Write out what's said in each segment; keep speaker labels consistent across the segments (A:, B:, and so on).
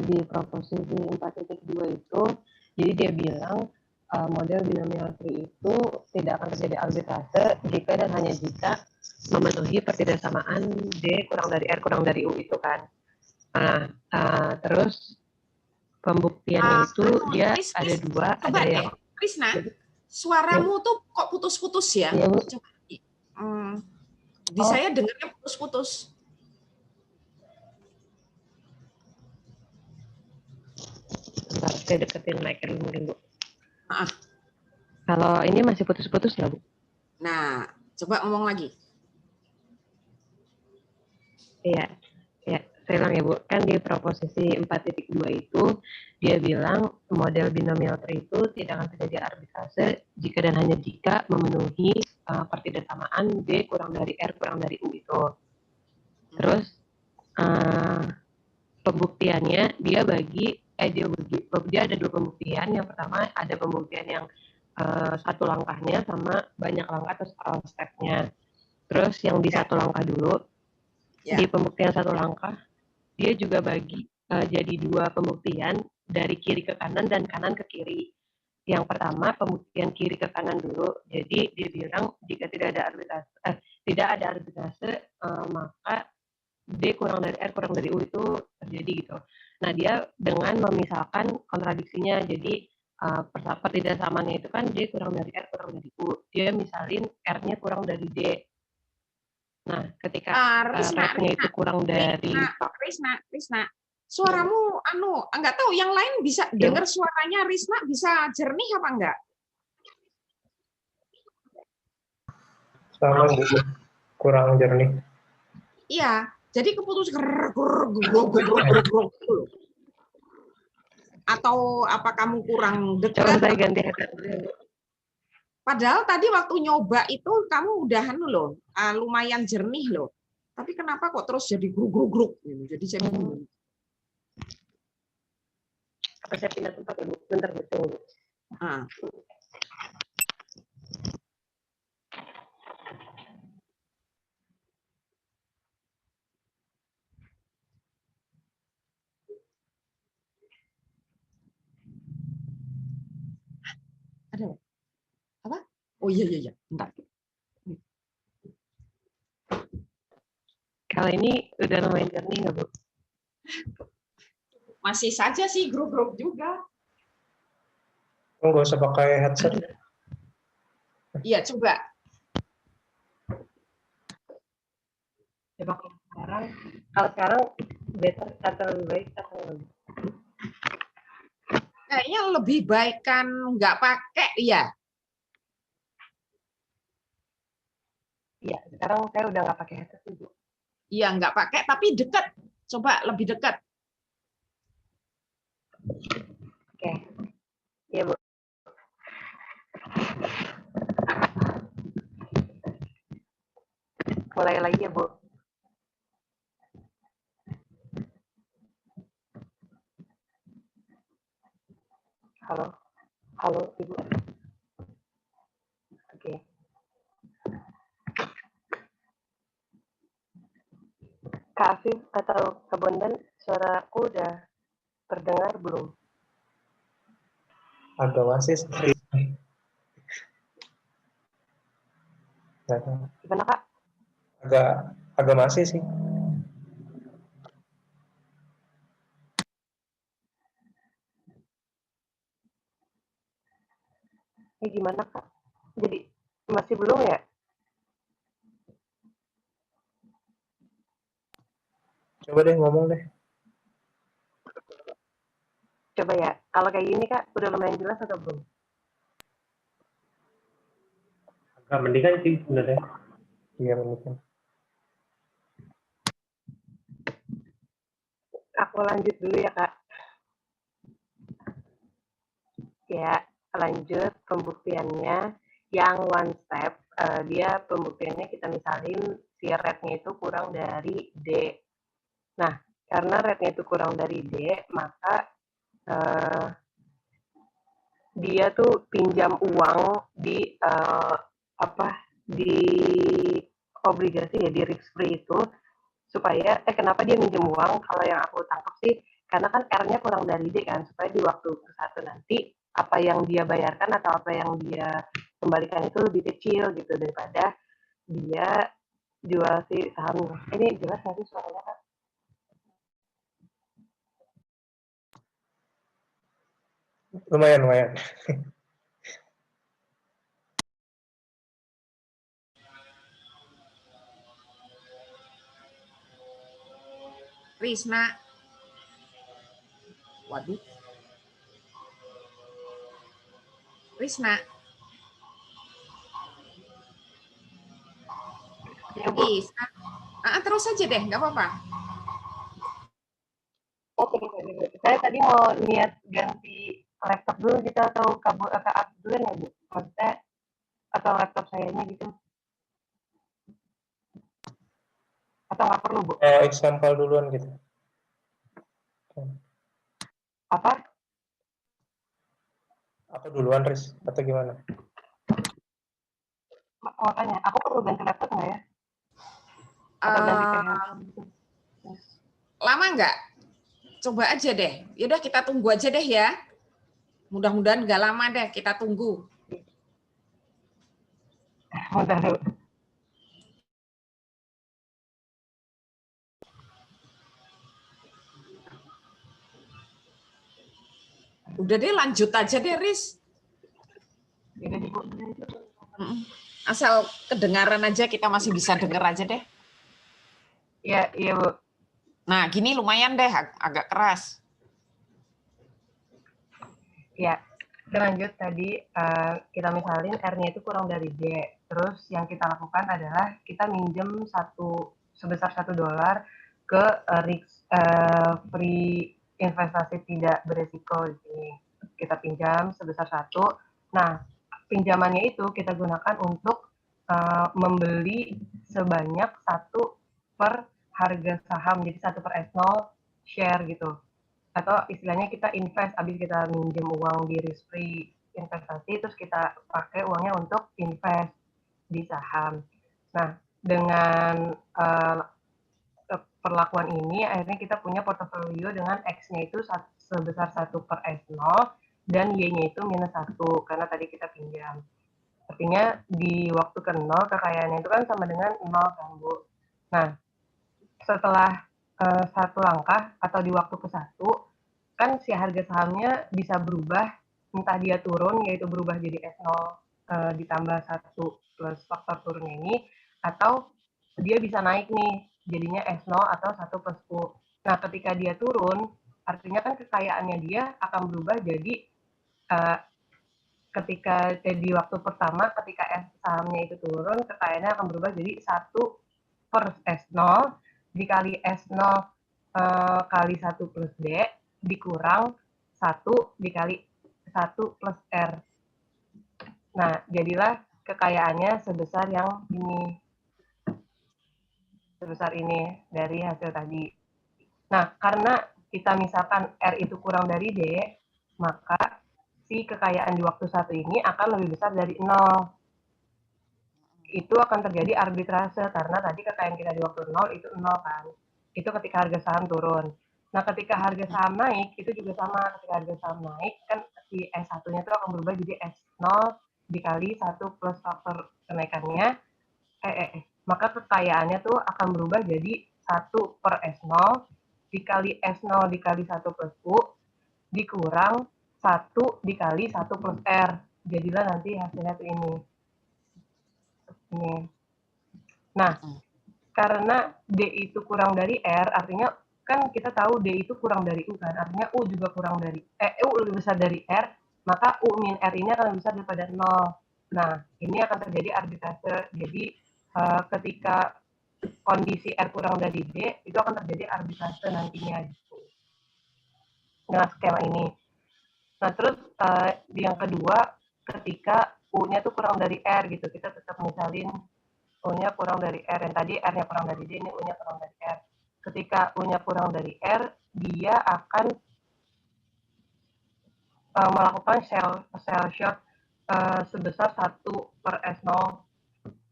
A: di proposisi 4.2 itu, jadi dia bilang model binomial tree itu tidak akan terjadi arbitrase jika dan hanya jika memenuhi pertidaksamaan D kurang dari R kurang dari U itu kan. Nah, terus pembuktiannya itu dia ada dua, ada yang
B: Krisna, suaramu tuh kok putus-putus ya?
A: Ya, Bu.
B: Coba, di saya dengarnya putus-putus.
A: Bentar, saya deketin mic dulu mungkin, Bu.
B: Maaf.
A: Kalau ini masih putus-putus nggak, Bu?
B: Nah, coba ngomong lagi.
A: Iya, ya, saya ulang ya, Bu. Kan di proposisi 4.2 itu, dia bilang model binomial tree itu tidak akan terjadi arbitrase jika dan hanya jika memenuhi pertidaksamaan D kurang dari R kurang dari U itu. Terus, pembuktiannya dia ada dua pembuktian. Yang pertama ada pembuktian yang satu langkahnya sama banyak langkah atau stepnya. Terus yang di satu langkah dulu, di pembuktian satu langkah dia juga bagi jadi dua pembuktian dari kiri ke kanan dan kanan ke kiri. Yang pertama pembuktian kiri ke kanan dulu. Jadi dia bilang jika tidak ada arbitrase maka D kurang dari R kurang dari U itu terjadi gitu. Nah, dia dengan memisahkan kontradiksinya. Jadi pertidaksamaannya itu kan D kurang dari R kurang dari U. Dia misalin R-nya kurang dari D. Nah, ketika R-nya itu kurang dari
B: Risna, suaramu enggak tahu yang lain bisa dengar suaranya Risna bisa jernih apa enggak?
C: Sama, Bu. Kurang jernih.
B: Iya, jadi keputus atau apa kamu kurang dekat?
A: Coba saya ganti headset.
B: Padahal tadi waktu nyoba itu kamu udahan loh, lumayan jernih loh. Tapi kenapa kok terus jadi gruk-gruk gitu. Jadi saya bingung.
A: Apa saya pindah tempat ya, Bu? Bentar, Bu.
B: Ada apa? Oh iya, bentar.
A: Kalau ini udah lumayan jernih nggak, Bu?
B: Masih saja sih gruk-gruk juga.
C: Nggak usah pakai headset.
B: Iya, coba.
A: Kalau sekarang better atau lebih baik atau lebih?
B: Kayaknya lebih baik kan nggak pakai ya.
A: Iya, sekarang saya udah nggak pakai headset, Bu.
B: Iya, nggak pakai tapi dekat. Coba lebih dekat.
A: Oke. Iya, Bu. Mulai lagi ya, Bu. Halo, Ibu. Oke. Kak Afif atau Kak Bondan, suaraku udah terdengar belum?
C: Agak masih sih.
A: Gimana, Kak?
C: Agak masih sih.
A: Ini gimana, Kak? Jadi masih belum ya?
C: Coba deh ngomong deh.
A: Coba ya. Kalau kayak gini, Kak, udah lumayan jelas atau belum?
C: Agak mendingan sih sebenarnya. Iya, mendingan.
A: Aku lanjut dulu ya, Kak. Ya, lanjut pembuktiannya yang one step. Dia pembuktiannya kita misalin si rate-nya itu kurang dari D. Nah, karena rate-nya itu kurang dari D, maka dia tuh pinjam uang di di obligasi ya, di risk free itu, supaya kenapa dia minjem uang? Kalau yang aku tangkap sih karena kan R-nya kurang dari D kan, supaya di waktu ke satu nanti apa yang dia bayarkan atau apa yang dia kembalikan itu lebih kecil gitu daripada dia jual si sahamnya. Ini jelas nggak sih suaranya, Kak?
D: Lumayan.
B: Risna. Waduh. Risna.
A: Ya, Bu.
B: Risna. Terus aja deh, nggak apa-apa.
A: Oke, saya tadi mau niat ganti laptop dulu gitu atau kabur ke up dulu ya, Bu? Maksudnya atau laptop sayanya gitu. Atau nggak perlu, Bu?
D: Example duluan gitu.
A: Apa?
D: Aku duluan, Riz, atau gimana?
A: Makanya, aku perlu ganti laptop nggak ya? Atau ganti ke handphone gitu.
B: Lama nggak? Coba aja deh. Yaudah kita tunggu aja deh ya. Mudah-mudahan nggak lama deh, kita tunggu.
A: Bentar, Bu.
B: Udah deh, lanjut aja deh, Riz.
A: Jadi, Bu.
B: Asal kedengaran aja, kita masih bisa denger aja deh.
A: Iya, Bu.
B: Nah, gini lumayan deh, agak keras.
A: Ya, lanjut tadi kita misalin R-nya itu kurang dari D. Terus yang kita lakukan adalah kita minjem sebesar $1 ke free investasi tidak beresiko di sini. Kita pinjam sebesar 1. Nah, pinjamannya itu kita gunakan untuk membeli sebanyak 1 per harga saham, jadi 1 per S0 share gitu. Atau istilahnya kita invest, habis kita minjem uang di risk free investasi, terus kita pakai uangnya untuk invest di saham. Nah, dengan perlakuan ini akhirnya kita punya portofolio dengan X-nya itu sebesar 1 per S0 dan Y-nya itu minus 1 karena tadi kita pinjam. Artinya di waktu ke 0 kekayaannya itu kan sama dengan 0 kan, Bu. Nah, setelah satu langkah atau di waktu ke 1 kan si harga sahamnya bisa berubah, entah dia turun yaitu berubah jadi S0 ditambah 1 plus faktor turunnya ini, atau dia bisa naik nih jadinya S0 atau 1 plus U. Nah, ketika dia turun, artinya kan kekayaannya dia akan berubah jadi ketika di waktu pertama ketika sahamnya itu turun, kekayaannya akan berubah jadi 1 per S0 dikali S0 kali 1 plus D dikurang 1 dikali 1 plus R. Nah, jadilah kekayaannya sebesar yang ini. Sebesar ini dari hasil tadi. Nah, karena kita misalkan R itu kurang dari D, maka si kekayaan di waktu 1 ini akan lebih besar dari 0. Itu akan terjadi arbitrase karena tadi kekayaan kita di waktu 0 itu 0 kan. Itu ketika harga saham turun. Nah, ketika harga saham naik, itu juga sama. Ketika harga saham naik, kan si S1-nya itu akan berubah jadi S0 dikali 1 plus faktor kenaikannya. Maka kekayaannya tuh akan berubah jadi 1 per S0 dikali S0 dikali 1 plus U dikurang 1 dikali 1 plus R. Jadilah nanti hasilnya tuh ini. Nah, karena D itu kurang dari R, artinya kan kita tahu D itu kurang dari U kan, artinya U juga kurang dari U lebih besar dari R, maka U min R ini akan lebih besar daripada 0. Nah, ini akan terjadi arbitrase. Jadi ketika kondisi R kurang dari D, itu akan terjadi arbitrase nantinya gitu. Dengan skema ini. Nah, terus yang kedua, ketika U-nya tuh kurang dari R gitu, kita tetap misalin U-nya kurang dari R, yang tadi R-nya kurang dari D, ini U-nya kurang dari R. Ketika U-nya kurang dari R, dia akan melakukan sell short sebesar 1 per S0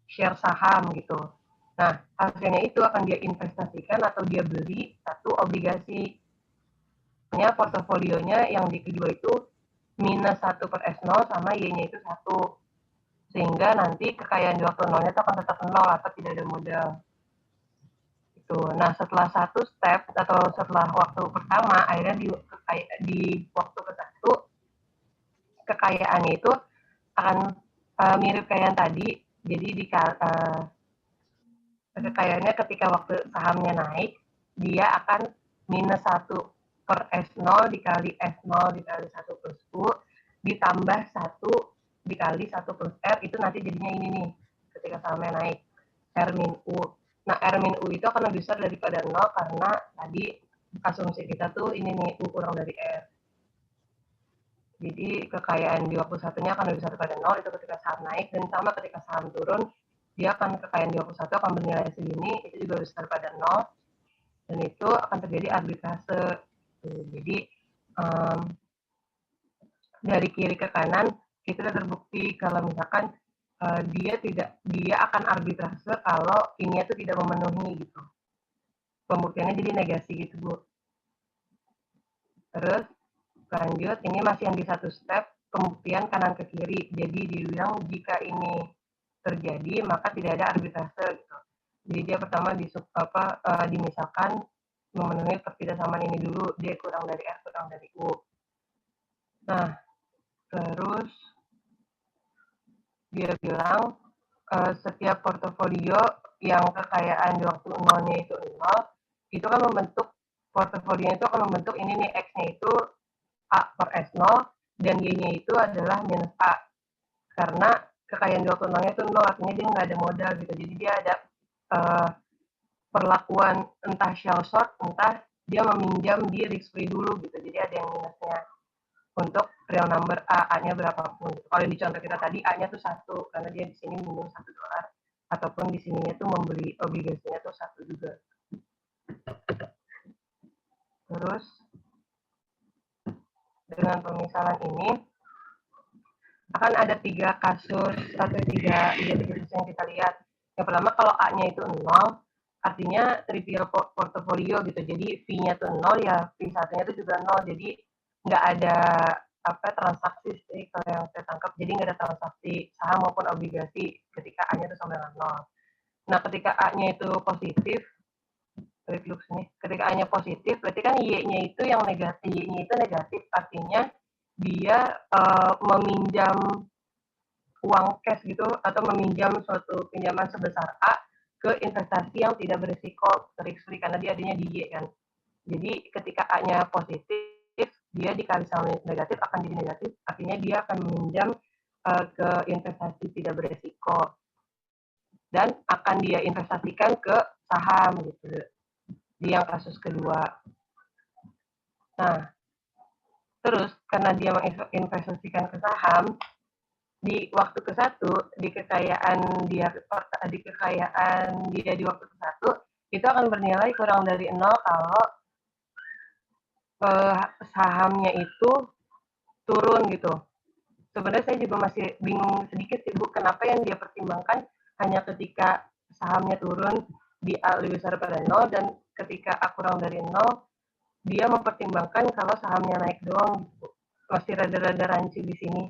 A: share saham gitu. Nah, hasilnya itu akan dia investasikan atau dia beli 1 obligasi. portofolionya yang di kedua itu minus 1 per S0 sama Y-nya itu 1. Sehingga nanti kekayaan di waktu nolnya itu akan tetap 0 atau tidak ada modal. Itu. Nah, setelah satu step atau setelah waktu pertama, akhirnya di waktu ke-1 kekayaannya itu akan mirip kayak yang tadi. Jadi kekayaannya ketika waktu sahamnya naik, dia akan minus 1 per S0 dikali S0 dikali 1 plus U ditambah 1 dikali 1 plus R, itu nanti jadinya ini nih ketika sahamnya naik, R min U. Nah, R min U itu akan lebih besar daripada 0 karena tadi asumsi kita tuh ini nih, U kurang dari R. Jadi kekayaan di waktu satunya akan lebih besar daripada 0 itu ketika saham naik, dan sama ketika saham turun, dia akan kekayaan di waktu satu akan bernilai segini, itu juga besar daripada 0, dan itu akan terjadi arbitrase. Jadi dari kiri ke kanan kita terbukti kalau misalkan dia akan arbitrase kalau ini itu tidak memenuhi gitu. Pembuktiannya jadi negasi gitu, Bu. Terus lanjut, ini masih yang di satu step, pembuktian kanan ke kiri. Jadi dibilang jika ini terjadi maka tidak ada arbitrase gitu. Jadi dia pertama dimisalkan memenuhi pertidaksamaan ini dulu, D kurang dari R kurang dari U. Nah, terus dia bilang setiap portofolio yang kekayaan di waktu nolnya itu 0, itu kan membentuk portofolio itu akan membentuk ini nih, X-nya itu A per S0 dan Y-nya itu adalah minus A. Karena kekayaan di waktu nolnya itu 0, artinya dia nggak ada modal gitu. Jadi dia ada perlakuan entah shell short, entah dia meminjam di risk free dulu gitu. Jadi ada yang minusnya untuk real number A-nya berapapun. Kalau di contoh kita tadi A-nya tuh 1 karena dia di sini minum $1 ataupun di sininya tuh membeli obligasinya tuh 1 juga. Terus dengan pemisalan ini akan ada 3 kasus atau 3 identifikasi yang kita lihat. Yang pertama kalau A-nya itu 0, artinya trivial portfolio gitu. Jadi fee-nya tuh 0, ya fee satunya itu juga 0. Jadi nggak ada transaksi sih kalau yang saya tangkap. Jadi nggak ada transaksi saham maupun obligasi ketika A-nya itu sama dengan 0. Nah, ketika A-nya itu positif, ketika A-nya positif, berarti kan Y-nya itu yang negatif. Y-nya itu negatif, artinya dia meminjam uang cash gitu atau meminjam suatu pinjaman sebesar A ke investasi yang tidak berisiko risk free karena dia adanya di Y kan. Jadi ketika A-nya positif, dia dikali sama negatif akan jadi negatif, artinya dia akan meminjam ke investasi tidak berisiko dan akan dia investasikan ke saham gitu. Di yang kasus kedua. Nah, terus karena dia menginvestasikan ke saham, di waktu ke-1, di kekayaan dia di waktu ke-1 itu akan bernilai kurang dari 0 kalau sahamnya itu turun gitu. Sebenarnya saya juga masih bingung sedikit sih, Bu, kenapa yang dia pertimbangkan hanya ketika sahamnya turun di A lebih besar pada 0 dan ketika A kurang dari 0 dia mempertimbangkan kalau sahamnya naik doang gitu. Masih rada-rada rancu di sini.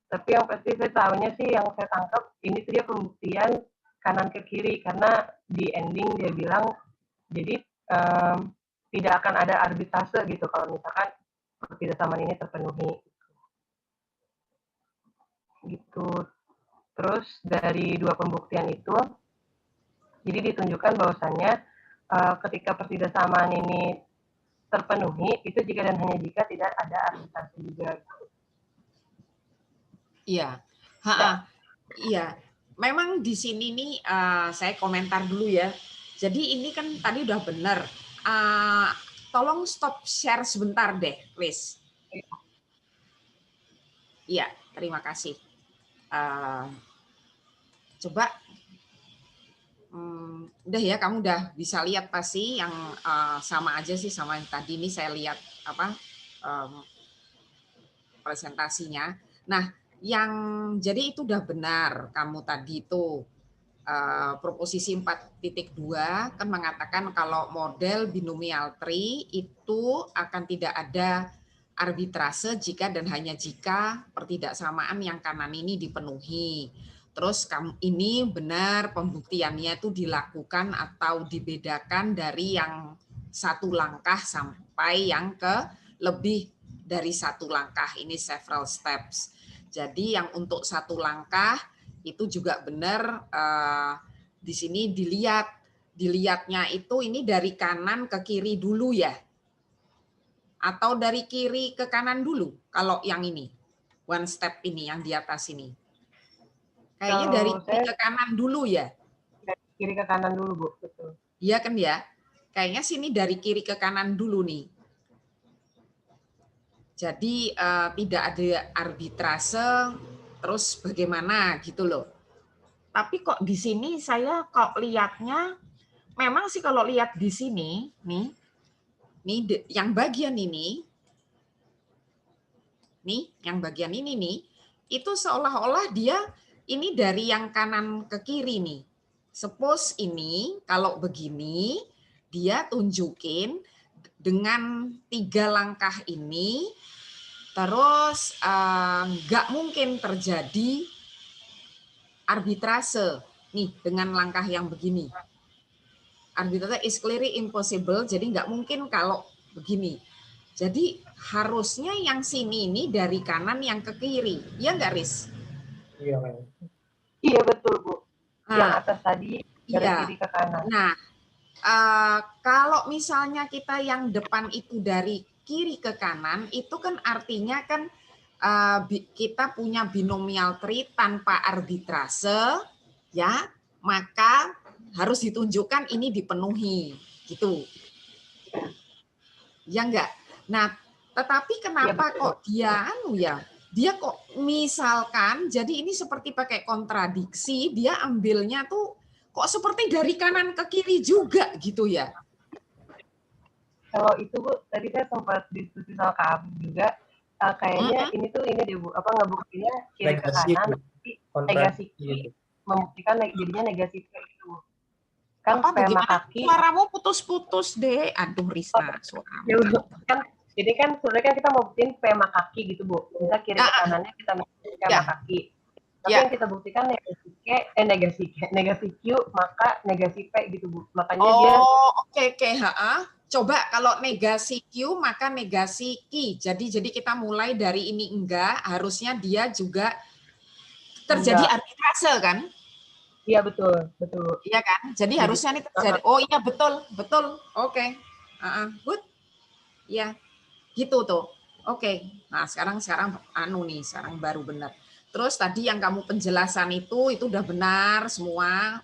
A: Tapi yang pasti saya tahunya sih yang saya tangkap ini tuh dia pembuktian kanan ke kiri karena di ending dia bilang jadi tidak akan ada arbitrase gitu kalau misalkan ketidaksamaan ini terpenuhi. Gitu. Terus dari 2 pembuktian itu jadi ditunjukkan bahwasannya ketika pertidaksamaan ini terpenuhi itu jika dan hanya jika tidak ada arbitrase juga.
B: Iya, iya. Memang di sini nih saya komentar dulu ya. Jadi ini kan tadi udah benar. Tolong stop share sebentar deh, Liz. Iya, terima kasih. Coba, udah ya, kamu udah bisa lihat pasti yang sama aja sih sama yang tadi ini saya lihat presentasinya. Nah, yang jadi itu udah benar kamu tadi itu proposisi 4.2 kan mengatakan kalau model binomial tree itu akan tidak ada arbitrase jika dan hanya jika pertidaksamaan yang kanan ini dipenuhi. Terus ini benar pembuktiannya itu dilakukan atau dibedakan dari yang satu langkah sampai yang ke lebih dari satu langkah. Ini several steps. Jadi yang untuk satu langkah itu juga benar di sini dilihatnya itu ini dari kanan ke kiri dulu ya. Atau dari kiri ke kanan dulu kalau yang ini. One step ini yang di atas ini. Kayaknya dari kiri ke kanan dulu ya.
A: Dari kiri ke kanan dulu, Bu. Betul.
B: Iya kan ya? Kayaknya sini dari kiri ke kanan dulu nih. Jadi tidak ada arbitrase, terus bagaimana gitu loh. Tapi kok di sini saya kok lihatnya, memang sih kalau lihat di sini, nih yang bagian ini, yang bagian ini nih, itu seolah-olah dia ini dari yang kanan ke kiri nih. Suppose ini kalau begini dia tunjukin dengan 3 langkah ini, terus nggak mungkin terjadi arbitrase nih dengan langkah yang begini. Arbitrase is clearly impossible, jadi nggak mungkin kalau begini. Jadi harusnya yang sini ini dari kanan yang ke kiri, ya nggak, Riz?
D: Iya,
A: Iya betul, Bu. Yang
B: Nah,
A: atas tadi dari
B: iya.
A: kiri ke kanan.
B: Nah, kalau misalnya kita yang depan itu dari kiri ke kanan, itu kan artinya kan kita punya binomial tree tanpa arbitrase, ya, maka harus ditunjukkan ini dipenuhi, gitu. Ya enggak? Nah, tetapi kenapa kok dia dia kok misalkan jadi ini seperti pakai kontradiksi, dia ambilnya tuh kok seperti dari kanan ke kiri juga gitu ya.
A: Kalau itu, Bu, tadi saya sempat diskusi sama Kak Abi juga, kayaknya ini deh, Bu, ngebuktinya kiri ke kanan, tapi negasi kiri membuktikan jadinya negasi P itu. Kan pema kaki.
B: Suaramu putus-putus deh. Aduh, Risna, suaramu.
A: Ya, kan, jadi kan sebenarnya kan kita mau buktiin pema kaki gitu, Bu. Bisa kiri ke kanannya kita pema kaki. Tapi yang kita buktikan negasi Q, maka negasi P gitu, Bu. Makanya dia...
B: Oke. Coba kalau negasi Q, maka negasi Q. Jadi kita mulai dari ini enggak, harusnya dia juga terjadi arbitrase kan?
A: Iya, betul.
B: Iya kan? Jadi harusnya ini terjadi. Oh iya, betul. Oke. Good. Ya, gitu tuh. Oke. Nah, sekarang sekarang baru benar. Terus tadi yang kamu penjelasan itu udah benar semua.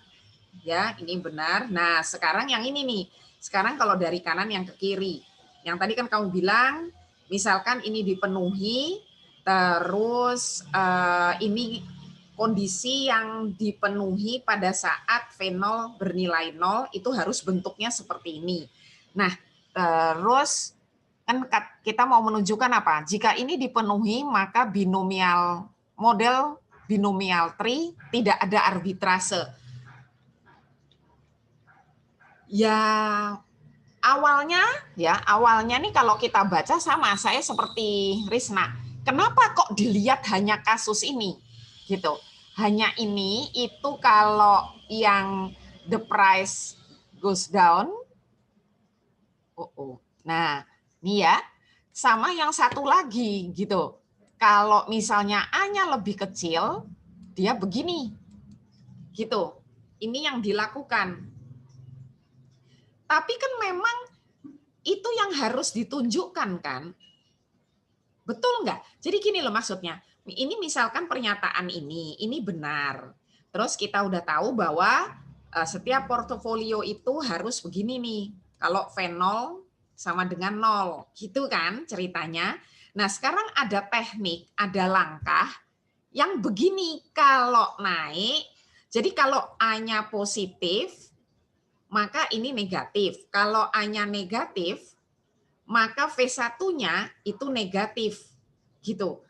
B: Ya, ini benar. Nah, sekarang yang ini nih. Sekarang kalau dari kanan yang ke kiri. Yang tadi kan kamu bilang, misalkan ini dipenuhi, terus ini kondisi yang dipenuhi pada saat V0 bernilai 0 itu harus bentuknya seperti ini. Nah, terus kan kita mau menunjukkan apa? Jika ini dipenuhi, maka model binomial tree tidak ada arbitrase. Ya, awalnya nih kalau kita baca sama saya seperti Risna. Kenapa kok dilihat hanya kasus ini? Gitu. Hanya ini itu kalau yang the price goes down. Nah, ini ya. Sama yang satu lagi gitu. Kalau misalnya A-nya lebih kecil, dia begini. Gitu. Ini yang dilakukan. Tapi kan memang itu yang harus ditunjukkan kan? Betul nggak? Jadi gini loh maksudnya. Ini misalkan pernyataan ini benar. Terus kita udah tahu bahwa setiap portofolio itu harus begini nih. Kalau V0 sama dengan 0. Gitu kan ceritanya. Nah sekarang ada teknik, ada langkah yang begini. Kalau naik, jadi kalau A-nya positif, maka ini negatif. Kalau A-nya negatif, maka V1-nya itu negatif. Gitu.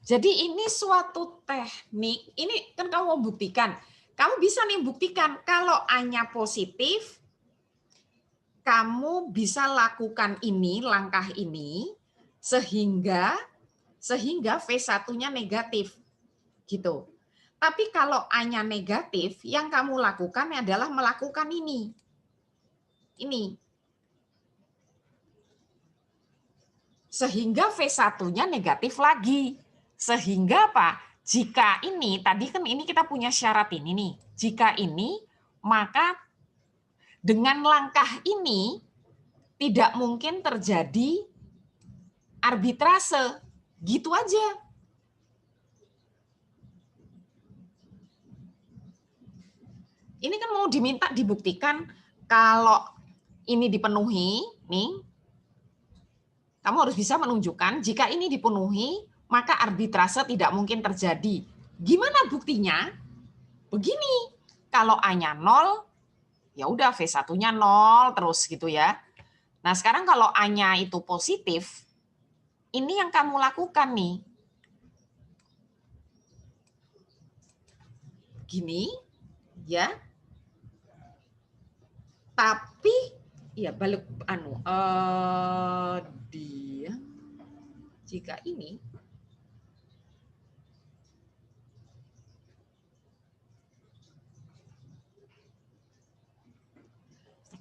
B: Jadi ini suatu teknik, ini kan kamu mau buktikan. Kamu bisa nih buktikan kalau A-nya positif, kamu bisa lakukan ini, langkah ini, sehingga V1-nya negatif. Gitu. Tapi kalau A-nya negatif, yang kamu lakukan adalah melakukan ini. Ini. Sehingga V1-nya negatif lagi. Sehingga apa? Jika ini, tadi kan ini kita punya syarat ini nih. Jika ini, maka dengan langkah ini tidak mungkin terjadi arbitrase. Gitu aja. Ini kan mau diminta dibuktikan kalau ini dipenuhi, nih, kamu harus bisa menunjukkan jika ini dipenuhi, maka arbitrase tidak mungkin terjadi. Gimana buktinya? Begini, kalau A-nya 0, ya udah V1-nya 0 terus gitu ya. Nah, sekarang kalau A-nya itu positif, ini yang kamu lakukan nih. Gini, ya. Tapi ya balik dia jika ini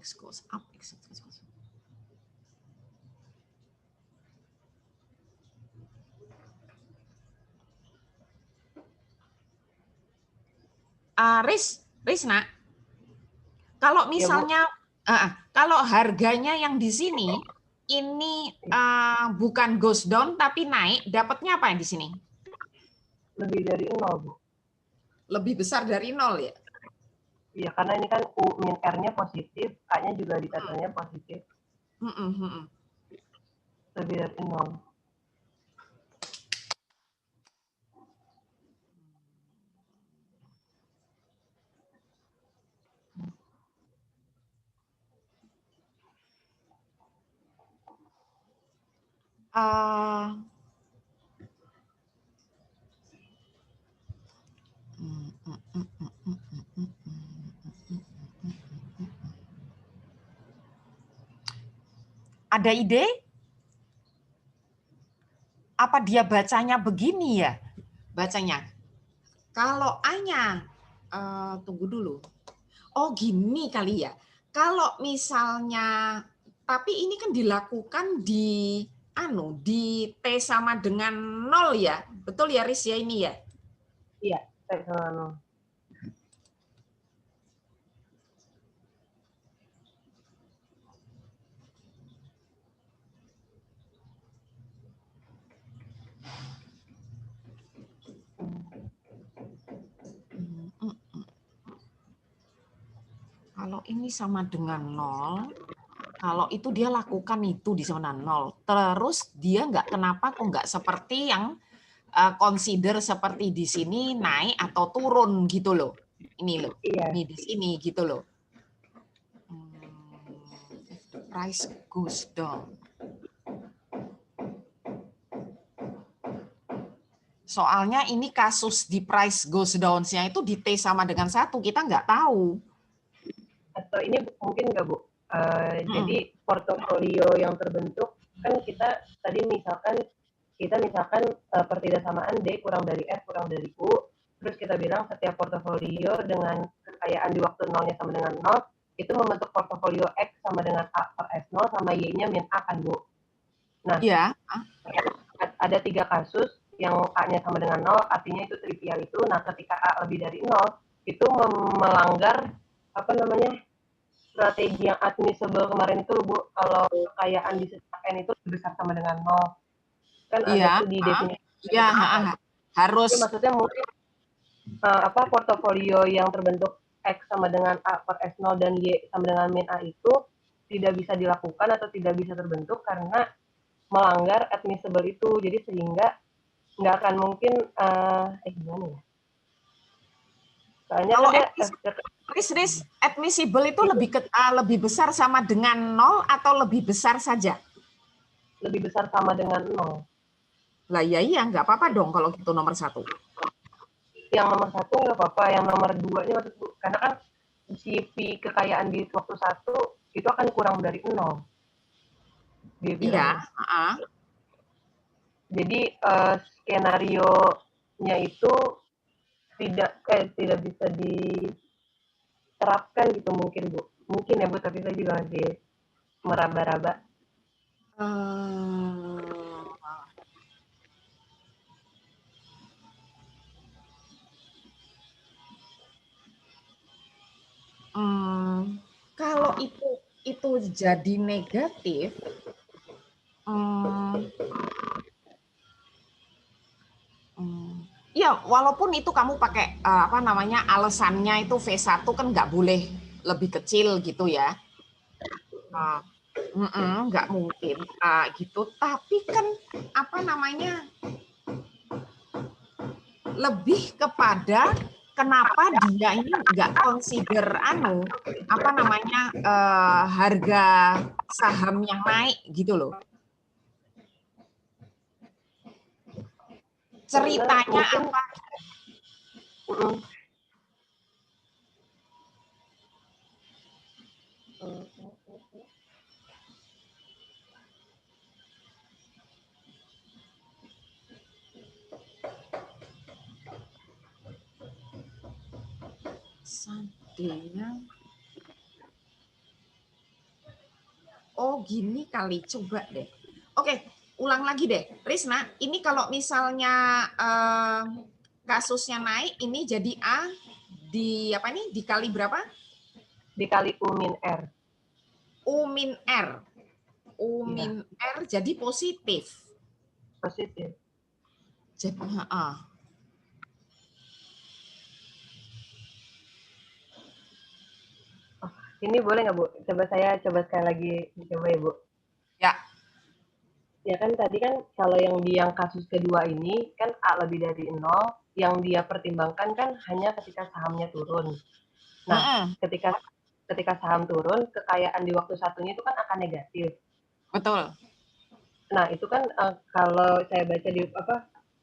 B: X goes up, X goes up. Risna, kalau misalnya kalau harganya yang di sini ini bukan goes down tapi naik, dapatnya apa yang di sini?
A: Lebih dari 0, Bu.
B: Lebih besar dari 0 ya?
A: Iya, karena ini kan U min R-nya positif, A-nya juga dikatanya positif. Lebih dari 0.
B: Ada ide? Apa dia bacanya begini ya? Bacanya. Kalau A-nya, tunggu dulu. Oh gini kali ya. Kalau misalnya, tapi ini kan dilakukan di T sama dengan 0 ya. Betul ya Riz ya ini ya?
A: Iya, T sama 0.
B: Kalau ini sama dengan 0, kalau itu dia lakukan itu di zona 0, terus dia kenapa kok nggak seperti yang consider seperti di sini naik atau turun gitu loh. Ini loh, ini di sini gitu loh. If the price goes down. Soalnya ini kasus di price goes down-nya itu di T sama dengan 1, kita nggak tahu.
A: Atau ini mungkin nggak, Bu? Jadi portofolio yang terbentuk kan kita tadi misalkan pertidaksamaan D kurang dari F kurang dari U, terus kita bilang setiap portofolio dengan kekayaan di waktu 0-nya sama dengan 0 itu membentuk portofolio X sama dengan A per S0 sama Y-nya min A kan, Bu? Nah, ada 3 kasus yang A-nya sama dengan 0, artinya itu trivial itu. Nah, ketika A lebih dari 0 itu melanggar strategi yang admissible kemarin itu, Bu, kalau kekayaan di setiap N itu besar sama dengan 0. Kan ada tuh di definisi.
B: Harus.
A: Jadi maksudnya mungkin portofolio yang terbentuk X sama dengan A per S0 dan Y sama dengan min A itu tidak bisa dilakukan atau tidak bisa terbentuk karena melanggar admissible itu. Jadi sehingga nggak akan mungkin gimana ya? Soalnya
B: kalau admissible itu lebih besar sama dengan 0 atau lebih besar saja?
A: Lebih besar sama dengan 0.
B: Lah ya iya, nggak apa-apa dong kalau gitu nomor 1.
A: Yang nomor 1 nggak apa-apa, yang nomor 2-nya maksudku, karena kan si fee kekayaan di waktu 1 itu akan kurang dari 0, dia
B: Iya,
A: bilang. Jadi skenario-nya itu tidak bisa diterapkan gitu mungkin Bu. Mungkin ya Bu, tapi saya juga masih meraba-raba.
B: Kalau itu jadi negatif, ya walaupun itu kamu pakai apa namanya alasannya itu V1 kan nggak boleh lebih kecil gitu ya. Nggak mungkin gitu. Tapi kan apa namanya lebih kepada kenapa dia ini nggak consider apa namanya harga saham yang naik gitu loh. Ceritanya apa? Seandainya, oh gini kali, coba deh. Oke, ulang lagi deh, Risna. Ini kalau misalnya kasusnya naik, ini jadi A di apa nih? Dikali berapa?
A: Dikali U min R.
B: U min R. U min R jadi positif.
A: Positif.
B: Jadi
A: Ini boleh nggak Bu? Coba sekali lagi coba ya Bu.
B: Ya.
A: Ya kan tadi kan kalau yang di yang kasus kedua ini kan A lebih dari 0, yang dia pertimbangkan kan hanya ketika sahamnya turun. Nah, ketika saham turun, kekayaan di waktu satunya itu kan akan negatif.
B: Betul.
A: Nah, itu kan kalau saya baca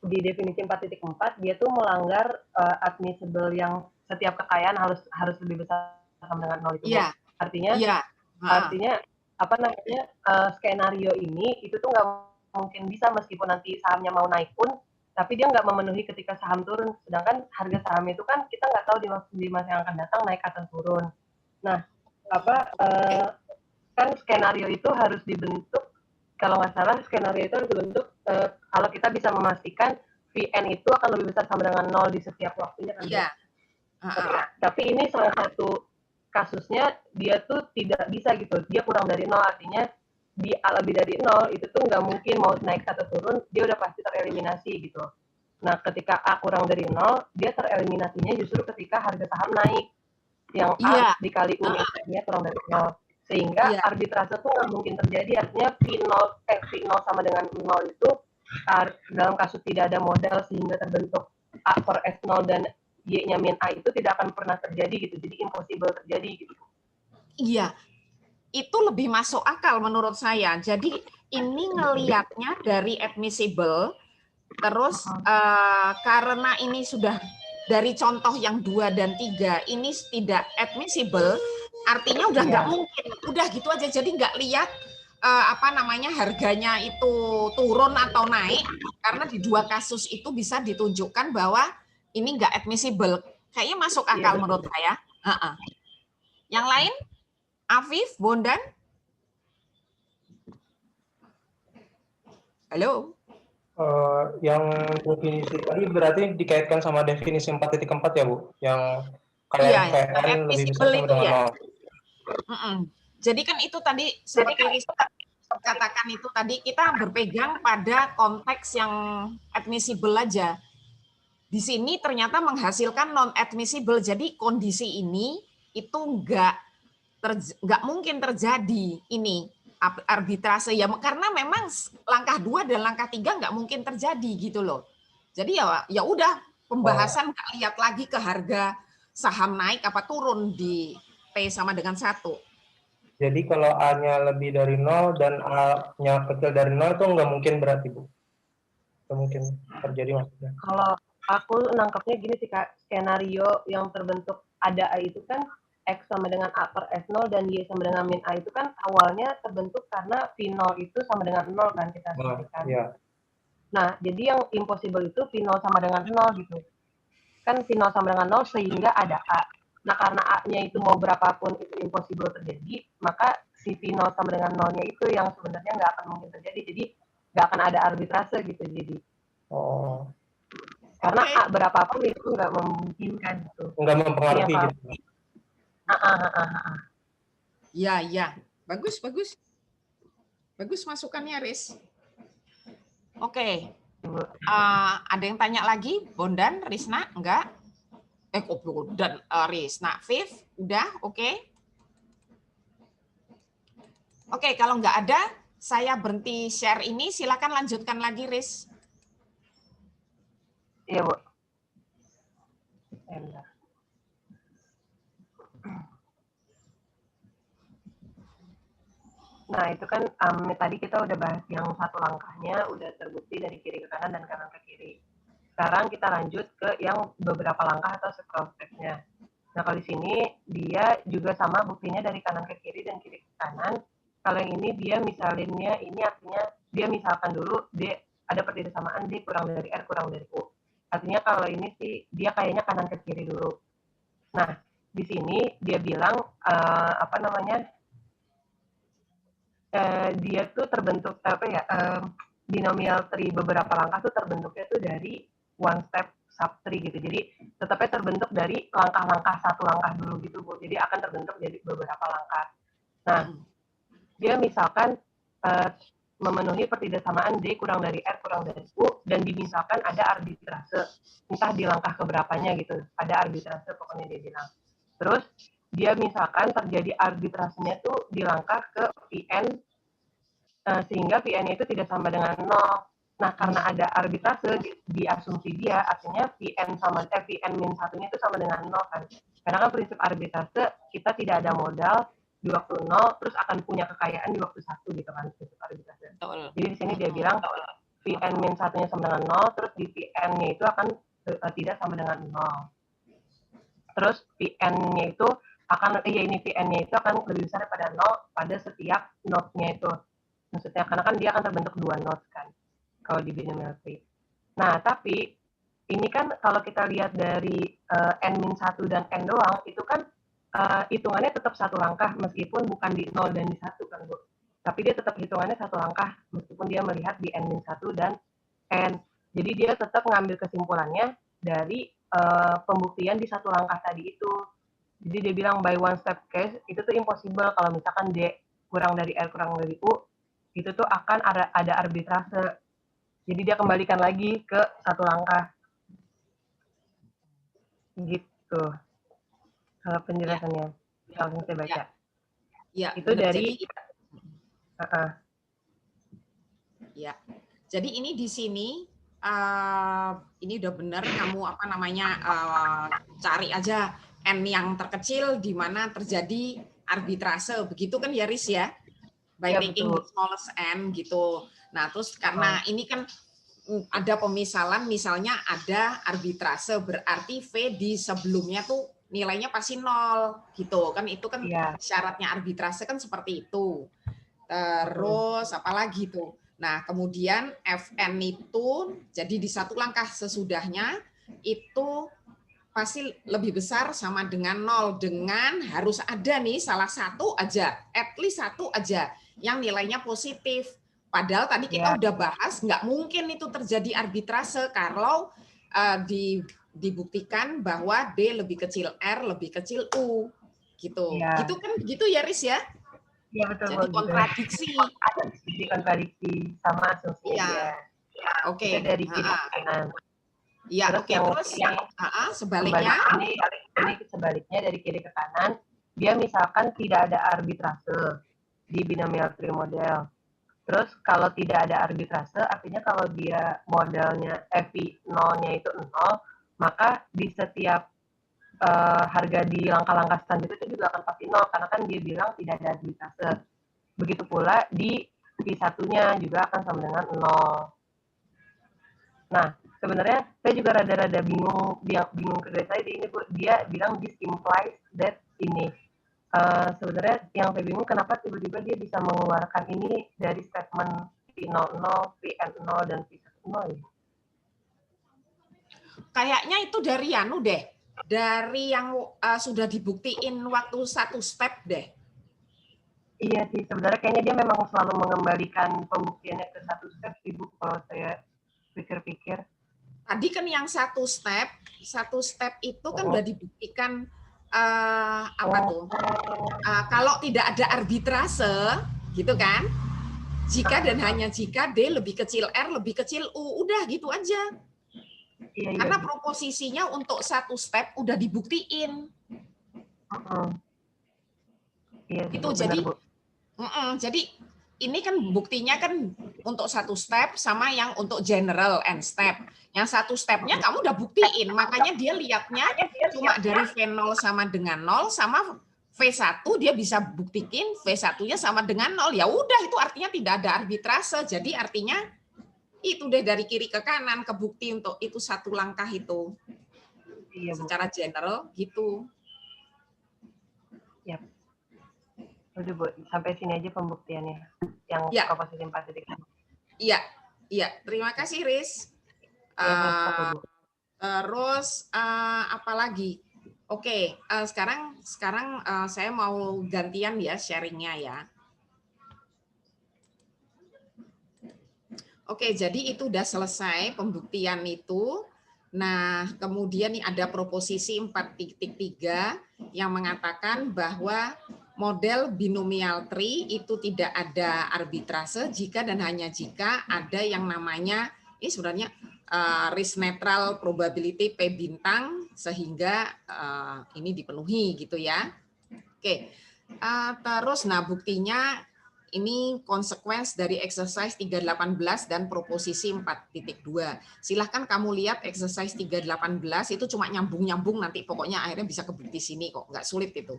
A: di definisi 4.4, dia tuh melanggar admissible yang setiap kekayaan harus lebih besar sama dengan 0 itu.
B: Iya.
A: Artinya apa namanya skenario ini itu tuh nggak mungkin bisa meskipun nanti sahamnya mau naik pun, tapi dia nggak memenuhi ketika saham turun. Sedangkan harga saham itu kan kita nggak tahu di masa yang akan datang naik atau turun. Nah, kan skenario itu harus dibentuk, kalau nggak salah skenario itu harus dibentuk kalau kita bisa memastikan VN itu akan lebih besar sama dengan 0 di setiap waktunya kan.
B: Iya.
A: Tapi ini salah satu kasusnya dia tuh tidak bisa gitu, dia kurang dari 0, artinya di A lebih dari 0 itu tuh nggak mungkin mau naik atau turun, dia udah pasti tereliminasi gitu. Nah, ketika A kurang dari 0, dia tereliminasinya justru ketika harga saham naik, yang A dikali U nya kurang dari 0, sehingga arbitrase tuh nggak mungkin terjadi. Artinya V0 sama dengan 0 itu dalam kasus tidak ada modal sehingga terbentuk A for S0 dan Y-nya min A itu tidak akan pernah terjadi gitu. Jadi impossible terjadi gitu.
B: Iya. Itu lebih masuk akal menurut saya. Jadi ini ngelihatnya dari admissible, terus karena ini sudah dari contoh yang 2 dan 3 ini tidak admissible, artinya udah nggak mungkin. Udah gitu aja. Jadi nggak lihat apa namanya harganya itu turun atau naik, karena di 2 kasus itu bisa ditunjukkan bahwa ini nggak admissible. Kayaknya masuk akal menurut saya. Yang lain? Afif, Bondan? Halo?
D: Yang definisi tadi berarti dikaitkan sama definisi 4.4 ya Bu? Yang kayak VN lebih besar sama dengan 0.
B: Jadi kan itu tadi seperti Risa katakan itu tadi kita berpegang pada konteks yang admissible aja. Di sini ternyata menghasilkan non-admissible. Jadi kondisi ini itu nggak mungkin terjadi ini arbitrase ya, karena memang langkah 2 dan langkah 3 nggak mungkin terjadi gitu loh. Jadi ya udah pembahasan nggak lihat lagi ke harga saham naik apa turun di P sama dengan 1.
D: Jadi kalau A-nya lebih dari 0 dan A-nya kecil dari 0 itu nggak mungkin berarti Bu? Itu mungkin terjadi maksudnya.
A: Kalau aku nangkepnya gini sih Kak, skenario yang terbentuk ada A itu kan X sama dengan A per S0 dan Y sama dengan min A itu kan awalnya terbentuk karena V0 itu sama dengan 0 kan kita asumsikan.
D: Iya.
A: Nah, jadi yang impossible itu V0 sama dengan 0 gitu. Kan V0 sama dengan 0 sehingga ada A. Nah, karena A-nya itu mau berapapun itu impossible terjadi, maka si V0 sama dengan 0-nya itu yang sebenarnya nggak akan mungkin terjadi. Jadi, nggak akan ada arbitrase gitu. Jadi, karena A berapapun itu nggak memungkinkan gitu.
D: Nggak mempengaruhi gitu.
B: Ya. Bagus. Bagus masukannya, Riz. Oke. Ada yang tanya lagi? Bondan, Risna? Enggak? Kok Bondan, Risna. Viv? Udah? Oke. Oke, kalau nggak ada, saya berhenti share ini. Silakan lanjutkan lagi, Riz.
A: Iya, Bu. Nah, itu kan tadi kita udah bahas yang satu langkahnya udah terbukti dari kiri ke kanan dan kanan ke kiri. Sekarang kita lanjut ke yang beberapa langkah atau step-nya. Nah, kalau di sini dia juga sama buktinya dari kanan ke kiri dan kiri ke kanan. Kalau yang ini dia misalinnya, ini artinya dia misalkan dulu D ada pertidasamaan D kurang dari R kurang dari U. Artinya kalau ini sih dia kayaknya kanan ke kiri dulu. Nah, di sini dia bilang dia tuh terbentuk binomial tree beberapa langkah tuh terbentuknya tuh dari one step sub tree gitu. Jadi tetapnya terbentuk dari langkah-langkah satu langkah dulu gitu, Bu. Jadi akan terbentuk dari beberapa langkah. Nah, dia misalkan memenuhi pertidasamaan D kurang dari R kurang dari U dan dimisalkan ada arbitrase entah di langkah keberapanya gitu. Ada arbitrase pokoknya dia bilang. Terus dia misalkan terjadi arbitrasenya tuh di langkah ke Vn sehingga Vn itu tidak sama dengan 0. Nah, karena ada arbitrase di asumsi dia, artinya Vn min 1-nya itu sama dengan 0 kan. Karena kan prinsip arbitrase kita tidak ada modal di waktu 0 terus akan punya kekayaan di waktu 1 gitu kan prinsip arbitrase. Jadi di sini dia bilang Vn min 1-nya sama dengan 0 terus di Vn-nya itu akan tidak sama dengan 0. Terus Vn-nya itu Vn-nya itu akan lebih besar daripada 0 pada setiap node-nya itu. Maksudnya karena kan dia akan terbentuk 2 nodes kan kalau di binomial tree. Nah, tapi ini kan kalau kita lihat dari n-1 dan n doang itu kan hitungannya tetap satu langkah meskipun bukan di 0 dan di 1 kan, Bu. Tapi dia tetap hitungannya satu langkah meskipun dia melihat di n-1 dan n. Jadi dia tetap ngambil kesimpulannya dari pembuktian di satu langkah tadi itu. Jadi dia bilang by one step case itu tuh impossible kalau misalkan D kurang dari R kurang dari U itu tuh akan ada arbitrase. Jadi dia kembalikan lagi ke satu langkah. Gitu. Kalau penjelasannya. Kalau saya baca.
B: Ya,
A: itu benar. Dari
B: Ya. Jadi ini di sini ini udah benar kamu cari aja N yang terkecil di mana terjadi arbitrase. Begitu kan ya, Riz ya? By taking the smallest n gitu. Nah, terus karena ini kan ada pemisalan, misalnya ada arbitrase, berarti V di sebelumnya tuh nilainya pasti 0 gitu kan. Itu kan syaratnya arbitrase kan seperti itu. Terus apalagi tuh. Nah, kemudian Fn itu jadi di satu langkah sesudahnya itu pasti lebih besar sama dengan 0 dengan harus ada nih salah satu aja, at least satu aja yang nilainya positif. Padahal tadi kita udah bahas nggak mungkin itu terjadi arbitrase kalau dibuktikan bahwa D lebih kecil R lebih kecil U gitu. Gitu kan gitu ya, Riz ya?
A: Iya, betul.
B: Jadi kontradiksi.
A: Ada sedikit kontradiksi sama asumsi dia.
B: Oke.
A: Dari kiri ke kanan.
B: Iya, oke. Terus sebaliknya
A: ini sebaliknya dari kiri ke kanan, dia misalkan tidak ada arbitrase di binomial tree model. Terus kalau tidak ada arbitrase, artinya kalau dia modelnya V0-nya itu 0, maka di setiap harga di langkah-langkah selanjutnya itu juga akan pasti 0, karena kan dia bilang tidak ada arbitrase. Begitu pula di V1-nya juga akan sama dengan 0. Nah, sebenarnya saya juga rada-rada bingung, dia bingung ke saya di ini Bu, dia bilang this implies that ini. Sebenarnya yang saya bingung kenapa tiba-tiba dia bisa mengeluarkan ini dari statement V00, VN0 dan V10 ya?
B: Kayaknya itu dari anu deh, dari yang sudah dibuktiin waktu satu step deh.
A: Iya sih, sebenarnya kayaknya dia memang selalu mengembalikan pembuktiannya ke satu step, Ibu, kalau saya pikir-pikir.
B: Tadi kan yang satu step itu kan udah dibuktikan kalau tidak ada arbitrase, gitu kan? Jika dan hanya jika D lebih kecil R lebih kecil U, udah gitu aja.
A: Iya,
B: karena proposisinya untuk satu step udah dibuktiin.
A: Iya,
B: itu
A: benar,
B: jadi
A: Bu.
B: Jadi ini kan buktinya kan untuk satu step sama yang untuk general and step. Yang satu stepnya kamu udah buktiin, makanya dia lihatnya cuma dari V0 sama dengan 0 sama V1 dia bisa buktikan V1-nya sama dengan 0. Ya udah, itu artinya tidak ada arbitrase. Jadi artinya itu deh dari kiri ke kanan kebukti untuk itu satu langkah itu.
A: Iya, Bu.
B: Secara general gitu.
A: Yap. Udah, Bu, sampai sini aja pembuktiannya. Yang proposisi 4.0.
B: Iya. Terima kasih, Riz. Terus apa lagi? Oke, sekarang saya mau gantian ya sharingnya ya. Oke, jadi itu udah selesai pembuktian itu. Nah, kemudian nih ada proposisi 4.3 yang mengatakan bahwa model binomial tree itu tidak ada arbitrase jika dan hanya jika ada yang namanya, ini sebenarnya risk neutral probability P bintang sehingga ini dipenuhi gitu ya. Oke, terus nah buktinya ini konsekuensi dari exercise 318 dan proposisi 4.2. Silahkan kamu lihat exercise 318 itu cuma nyambung-nyambung nanti pokoknya akhirnya bisa kebukti sini kok, nggak sulit itu.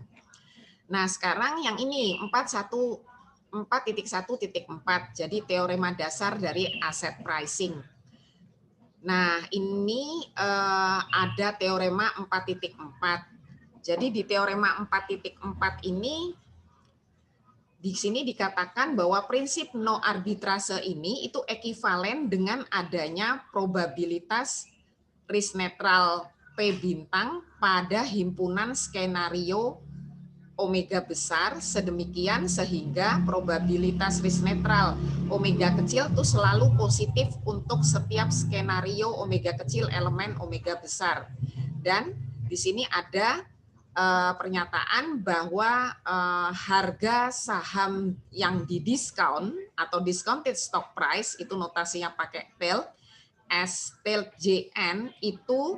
B: Nah sekarang yang ini 4.1.4. Jadi teorema dasar dari asset pricing. Nah ini ada teorema 4.4. Jadi di teorema 4.4 ini di sini dikatakan bahwa prinsip no arbitrase ini itu ekivalen dengan adanya probabilitas risk netral P bintang pada himpunan skenario omega besar sedemikian sehingga probabilitas risk netral omega kecil itu selalu positif untuk setiap skenario omega kecil elemen omega besar. Dan di sini ada pernyataan bahwa harga saham yang didiskon atau discounted stock price itu notasinya pakai TILT, S-TILT JN itu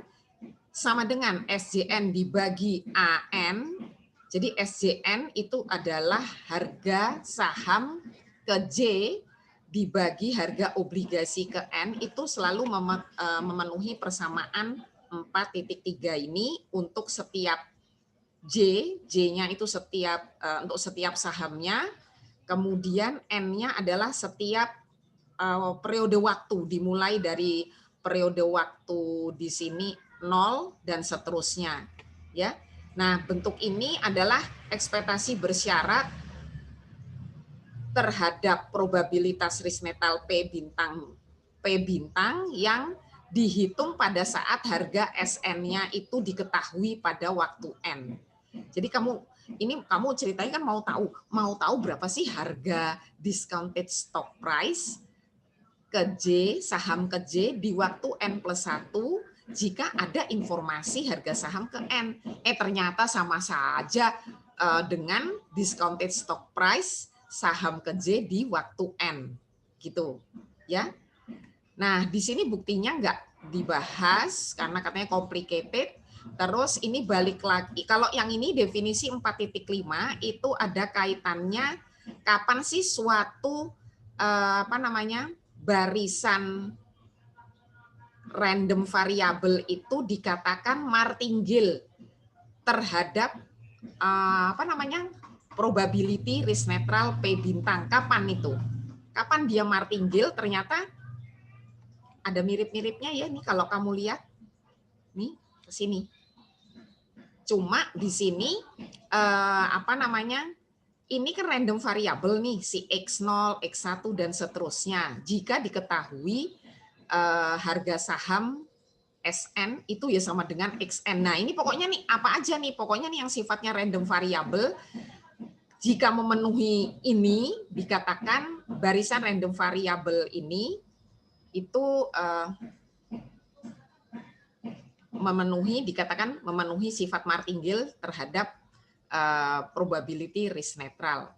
B: sama dengan SJN dibagi AN. Jadi SJN itu adalah harga saham ke J dibagi harga obligasi ke N itu selalu memenuhi persamaan 4.3 ini untuk setiap J-nya itu untuk setiap sahamnya, kemudian N-nya adalah setiap periode waktu, dimulai dari periode waktu di sini 0 dan seterusnya. Ya, nah bentuk ini adalah ekspektasi bersyarat terhadap probabilitas risk neutral P bintang yang dihitung pada saat harga SN-nya itu diketahui pada waktu N. Jadi kamu ceritanya kan mau tahu berapa sih harga discounted stock price ke J, saham ke J di waktu N+1 jika ada informasi harga saham ke N. Ternyata sama saja dengan discounted stock price saham ke J di waktu N. Gitu, ya. Nah, di sini buktinya nggak dibahas karena katanya complicated. Terus ini balik lagi, kalau yang ini definisi 4.5 itu ada kaitannya kapan sih suatu barisan random variabel itu dikatakan martingale terhadap probability risk neutral P bintang. Kapan itu? Kapan dia martingale? Ternyata ada mirip-miripnya ya nih kalau kamu lihat nih ke sini. Cuma di sini apa namanya? Ini kan random variable nih, si X0, X1 dan seterusnya. Jika diketahui harga saham SN itu ya sama dengan XN. Nah, ini pokoknya nih apa aja nih? Pokoknya nih yang sifatnya random variable, jika memenuhi ini dikatakan barisan random variable ini itu dikatakan memenuhi sifat martingale terhadap probability risk netral.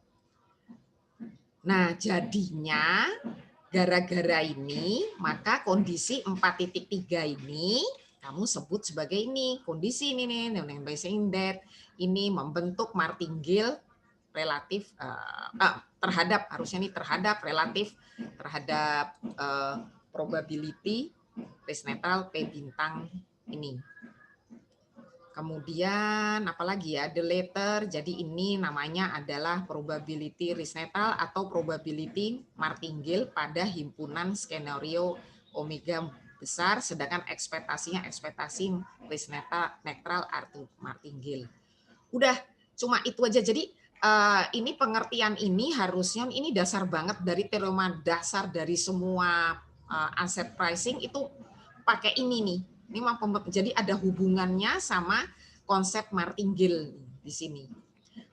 B: Nah, jadinya gara-gara ini, maka kondisi 4.3 ini kamu sebut sebagai ini, kondisi ini nih, basing that ini membentuk martingale relatif terhadap, harusnya ini terhadap relatif terhadap probability risk netral P bintang ini. Kemudian apalagi ya, the later, jadi ini namanya adalah probability risk netral atau probability martingale pada himpunan skenario omega besar, sedangkan ekspektasinya ekspektasi risk netral arti martingale. Udah, cuma itu aja. Jadi ini pengertian ini harusnya ini dasar banget dari teorema dasar dari semua aset pricing itu pakai ini nih. Ini jadi ada hubungannya sama konsep martingale di sini.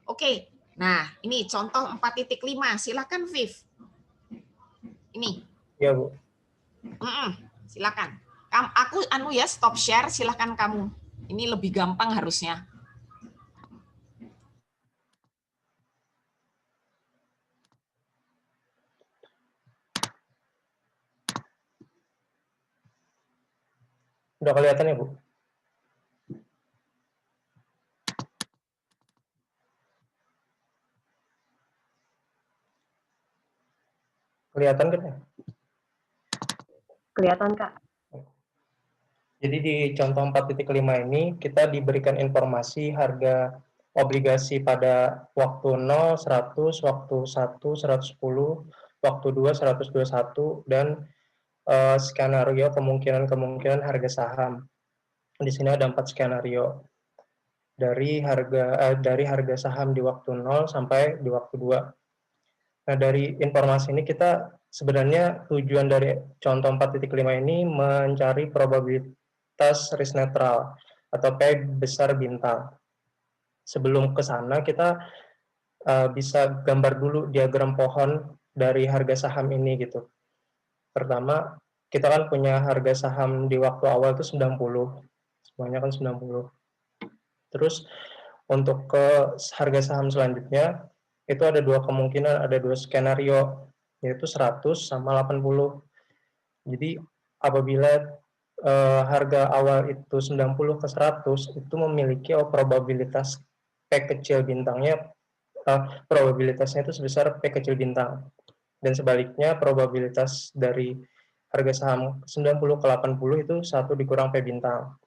B: Oke, nah ini contoh 4.5. Silakan Viv. Ini.
D: Ya Bu.
B: Silakan. Aku ya stop share. Silakan kamu. Ini lebih gampang harusnya.
D: Udah kelihatan ya Bu? Kelihatan kan ya?
A: Kelihatan Kak.
D: Jadi di contoh 4.5 ini kita diberikan informasi harga obligasi pada waktu 0, 100, waktu 1, 110, waktu 2, 121, dan skenario kemungkinan harga saham. Di sini ada 4 skenario. Dari harga saham di waktu 0 sampai di waktu 2. Nah, dari informasi ini kita sebenarnya tujuan dari contoh 4.5 ini mencari probabilitas risk netral atau P besar bintang. Sebelum ke sana kita bisa gambar dulu diagram pohon dari harga saham ini gitu. Pertama, kita kan punya harga saham di waktu awal itu 90. Semuanya kan 90. Terus untuk ke harga saham selanjutnya itu ada dua kemungkinan, ada dua skenario, yaitu 100 sama 80. Jadi apabila harga awal itu 90 ke 100 itu memiliki probabilitas P kecil bintangnya, probabilitasnya itu sebesar P kecil bintang. Dan sebaliknya probabilitas dari harga saham 90 ke 80 itu 1 dikurang P bintang.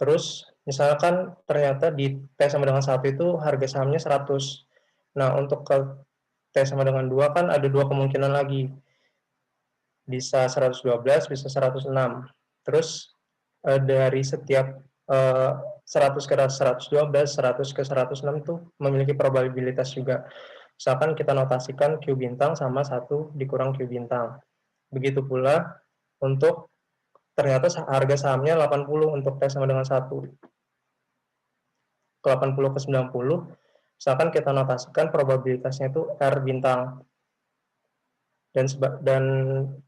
D: Terus misalkan ternyata di T sama dengan 1 itu harga sahamnya 100. Nah, untuk ke T sama dengan 2 kan ada dua kemungkinan lagi. Bisa 112, bisa 106. Terus dari setiap 100 ke 112, 100 ke 106 itu memiliki probabilitas juga. Misalkan kita notasikan Q bintang sama 1 dikurang Q bintang. Begitu pula untuk ternyata harga sahamnya 80 untuk T sama dengan 1. Ke 80 ke 90, misalkan kita notasikan probabilitasnya itu R bintang. Dan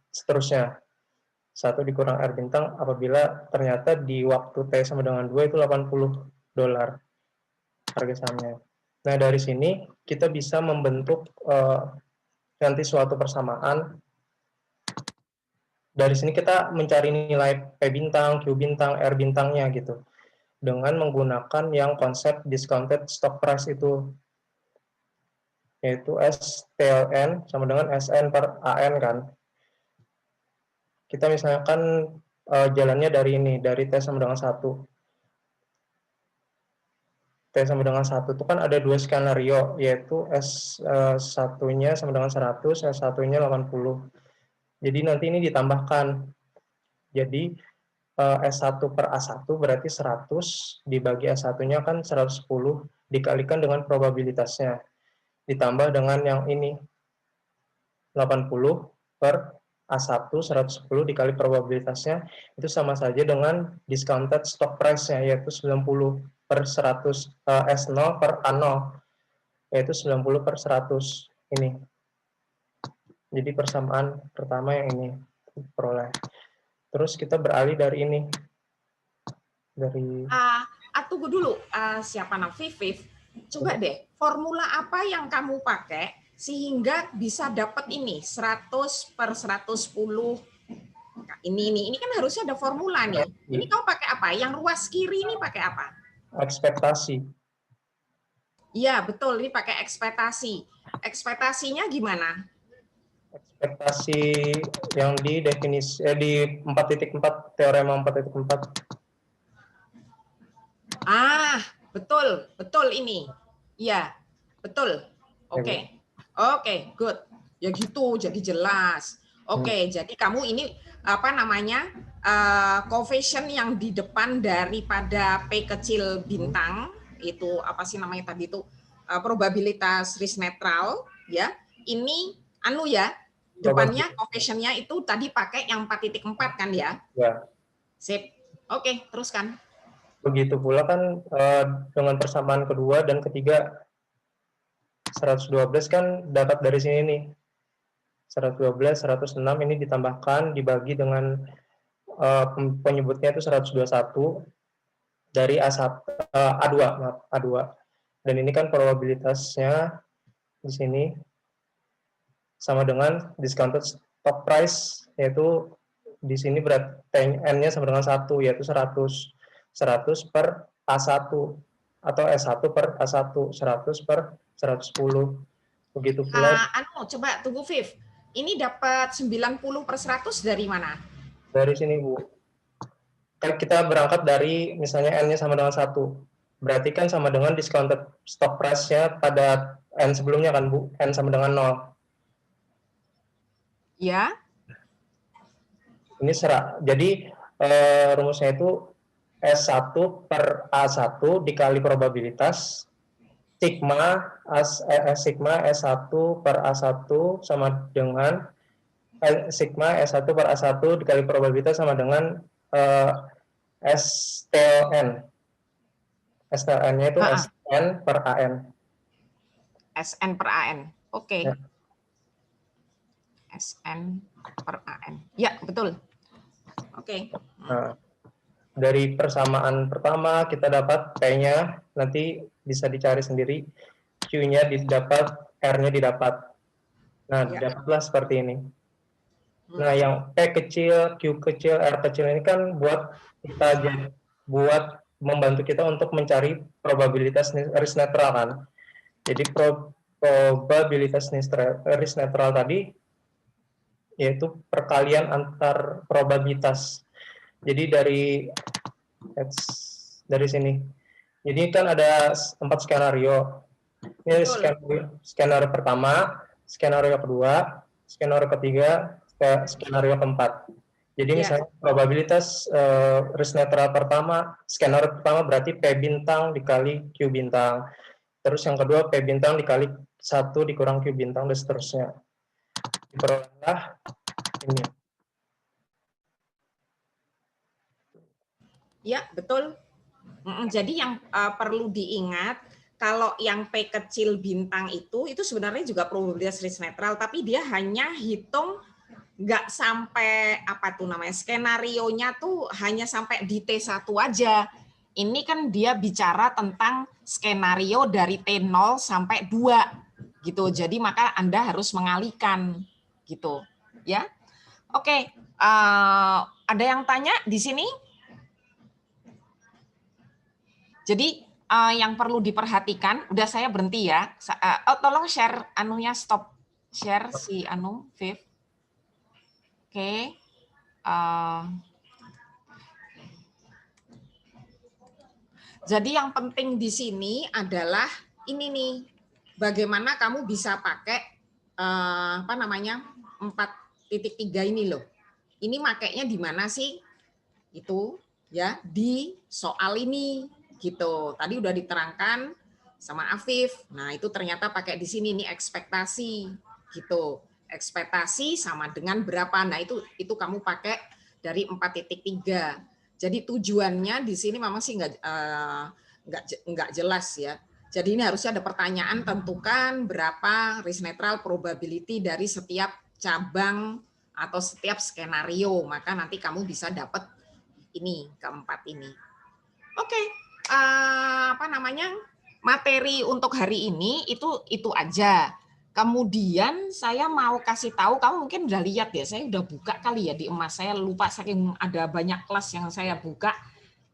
D: seterusnya. 1 dikurang R bintang apabila ternyata di waktu T sama dengan 2 itu $80 harga sahamnya. Nah, dari sini kita bisa membentuk nanti suatu persamaan. Dari sini kita mencari nilai P bintang, Q bintang, R bintangnya gitu. Dengan menggunakan yang konsep discounted stock price itu. Yaitu STLN sama dengan SN per AN kan. Kita misalkan jalannya dari ini, dari T sama dengan 1. T sama dengan 1 itu kan ada dua skenario, yaitu S1-nya sama dengan 100, S1-nya 80. Jadi nanti ini ditambahkan. Jadi S1 per A1 berarti 100 dibagi S1-nya kan 110 dikalikan dengan probabilitasnya. Ditambah dengan yang ini 80 per A1 110 dikali probabilitasnya itu sama saja dengan discounted stock price-nya yaitu 90 per 100 S0 per A0 yaitu 90 per 100 ini. Jadi persamaan pertama yang ini peroleh. Terus kita beralih dari ini.
B: Tunggu dulu, siapa Viv? Coba deh, formula apa yang kamu pakai sehingga bisa dapat ini 100 per 110. Nah, ini kan harusnya ada formula nih. Ini kamu pakai apa? Yang ruas kiri ini pakai apa?
D: Ekspektasi.
B: Iya, betul. Ini pakai ekspektasi. Ekspektasinya gimana?
D: Ekspektasi yang di definisi di 4.4 teorema 4.4.
B: Betul ini. Iya, betul. Oke, good. Ya gitu, jadi jelas. Oke, jadi kamu ini apa namanya coefficient yang di depan daripada P kecil bintang itu apa sih namanya tadi itu probabilitas risk netral ya. Ini ya. Depannya coefficient-nya itu tadi pakai yang 4.4 kan ya?
D: Ya.
B: Sip. Oke, teruskan.
D: Begitu pula kan dengan persamaan kedua dan ketiga 112 kan dapat dari sini nih. 112, 106 ini ditambahkan dibagi dengan penyebutnya itu 121 dari A2, maaf, A2. Dan ini kan probabilitasnya di sini sama dengan discounted stock price, yaitu di sini berarti N-nya sama dengan 1, yaitu 100 per A1 atau S1 per A1, 100 per 110. Begitu pula.
B: Coba tunggu Viv. Ini dapat 90 per 100 dari mana?
D: Dari sini, Bu. Kan kita berangkat dari misalnya N-nya sama dengan 1. Berarti kan sama dengan discounted stock price-nya pada N sebelumnya kan, Bu. N sama dengan 0.
B: Ya.
D: Ini jadi rumusnya itu S1 per A1 dikali probabilitas sigma S1 per A1 sama dengan sigma S1 per A1 dikali probabilitas sama dengan STLN. STLN-nya itu SN per AN.
B: SN per AN. Oke.
D: Ya.
B: SN per AN. Ya, betul. Oke.
D: Nah, dari persamaan pertama kita dapat P-nya, nanti bisa dicari sendiri. Q-nya didapat, R-nya didapat. Nah, dapatlah seperti ini. Nah, yang P kecil, Q kecil, R kecil ini kan buat membantu kita untuk mencari probabilitas risk netral kan. Jadi probabilitas risk netral tadi yaitu perkalian antar probabilitas. Jadi dari sini. Jadi kan ada 4 skenario. Ini skenario pertama, skenario kedua, skenario ketiga, skenario keempat. Jadi misalnya probabilitas risk netral pertama, skenario pertama berarti P bintang dikali Q bintang. Terus yang kedua P bintang dikali 1 dikurang Q bintang dan seterusnya. Diperolehlah ini.
B: Ya, betul. Jadi yang perlu diingat, kalau yang P kecil bintang itu sebenarnya juga probabilitas risk netral, tapi dia hanya hitung nggak sampai skenario-nya tuh hanya sampai di T1 aja. Ini kan dia bicara tentang skenario dari T0 sampai 2 gitu. Jadi maka Anda harus mengalihkan gitu, ya. Oke, ada yang tanya di sini? Jadi yang perlu diperhatikan, udah saya berhenti ya. Tolong share stop share si Viv. Oke. Jadi yang penting di sini adalah ini nih, bagaimana kamu bisa pakai 4 titik 3 ini loh. Ini makainya di mana sih? Itu ya di soal ini gitu. Tadi udah diterangkan sama Afif. Nah, itu ternyata pakai di sini nih ekspektasi gitu. Ekspektasi sama dengan berapa. Nah, itu kamu pakai dari 4.3. Jadi tujuannya di sini memang sih nggak jelas ya. Jadi ini harusnya ada pertanyaan, tentukan berapa risk neutral probability dari setiap cabang atau setiap skenario, maka nanti kamu bisa dapat ini keempat ini. Oke, apa namanya, materi untuk hari ini itu aja. Kemudian saya mau kasih tahu, kamu mungkin udah lihat ya, saya udah buka kali ya di emas, saya lupa saking ada banyak kelas yang saya buka.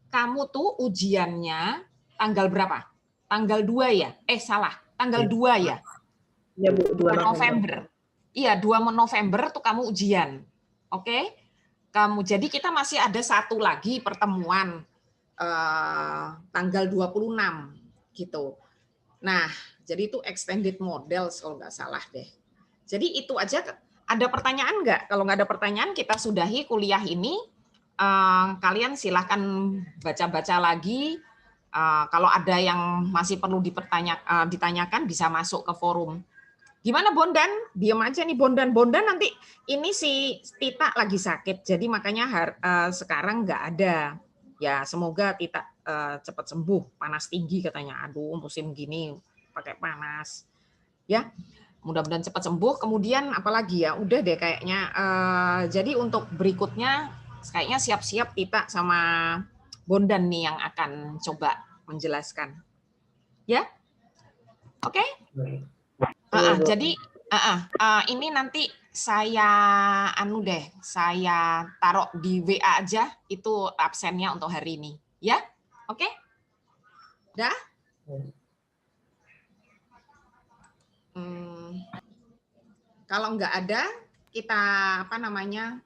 B: Kamu tuh ujiannya tanggal berapa? Tanggal 2 ya? Salah, tanggal 2 ya?
A: Ya Bu, 2
B: November. Iya, 2 November tuh kamu ujian. Oke? Jadi kita masih ada satu lagi pertemuan tanggal 26 gitu. Nah, jadi itu extended model kalau nggak salah deh. Jadi itu aja. Ada pertanyaan nggak? Kalau nggak ada pertanyaan, kita sudahi kuliah ini. Kalian silahkan baca-baca lagi. Kalau ada yang masih perlu ditanyakan, bisa masuk ke forum. Gimana Bondan? Diam aja nih Bondan. Bondan nanti ini si Tita lagi sakit, jadi makanya sekarang nggak ada. Ya semoga Tita cepat sembuh. Panas tinggi katanya. Aduh musim gini pakai panas. Ya mudah-mudahan cepat sembuh. Kemudian apalagi ya? Udah deh kayaknya. Jadi untuk berikutnya kayaknya siap-siap Tita sama Bondan nih yang akan coba menjelaskan. Ya, oke? Jadi ini nanti saya saya taruh di WA aja itu absennya untuk hari ini, ya? Oke? Dah? Kalau nggak ada, kita apa namanya?